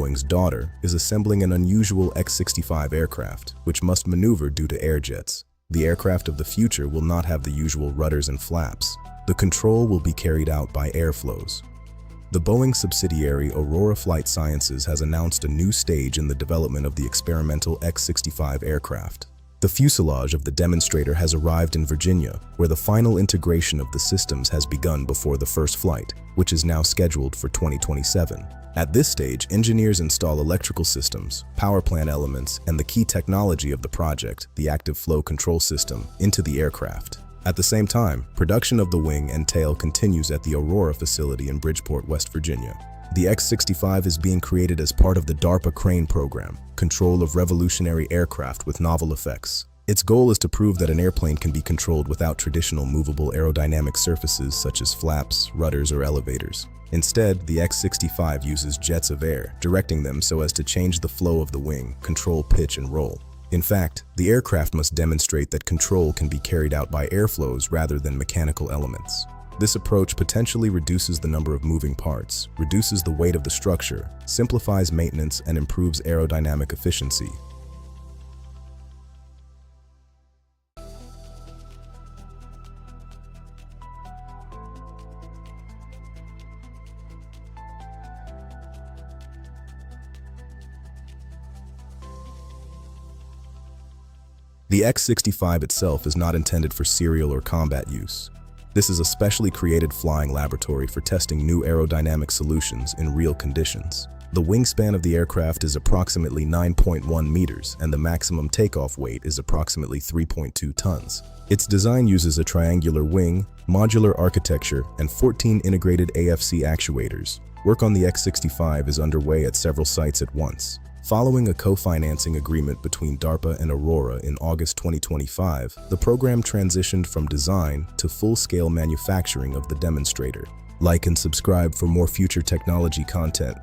Boeing's daughter, is assembling an unusual X-65 aircraft, which must maneuver due to air jets. The aircraft of the future will not have the usual rudders and flaps. The control will be carried out by airflows. The Boeing subsidiary Aurora Flight Sciences has announced a new stage in the development of the experimental X-65 aircraft. The fuselage of the demonstrator has arrived in Virginia, where the final integration of the systems has begun before the first flight, which is now scheduled for 2027. At this stage, engineers install electrical systems, power plant elements, and the key technology of the project, the active flow control system, into the aircraft. At the same time, production of the wing and tail continues at the Aurora facility in Bridgeport, West Virginia. The X-65 is being created as part of the DARPA Crane program, control of revolutionary aircraft with novel effects. Its goal is to prove that an airplane can be controlled without traditional movable aerodynamic surfaces such as flaps, rudders, or elevators. Instead, the X-65 uses jets of air, directing them so as to change the flow of the wing, control pitch, and roll. In fact, the aircraft must demonstrate that control can be carried out by airflows rather than mechanical elements. This approach potentially reduces the number of moving parts, reduces the weight of the structure, simplifies maintenance, and improves aerodynamic efficiency. The X-65 itself is not intended for serial or combat use. This is a specially created flying laboratory for testing new aerodynamic solutions in real conditions. The wingspan of the aircraft is approximately 9.1 meters, and the maximum takeoff weight is approximately 3.2 tons. Its design uses a triangular wing, modular architecture, and 14 integrated AFC actuators. Work on the X-65 is underway at several sites at once. Following a co-financing agreement between DARPA and Aurora in August 2025, the program transitioned from design to full-scale manufacturing of the demonstrator. Like and subscribe for more future technology content.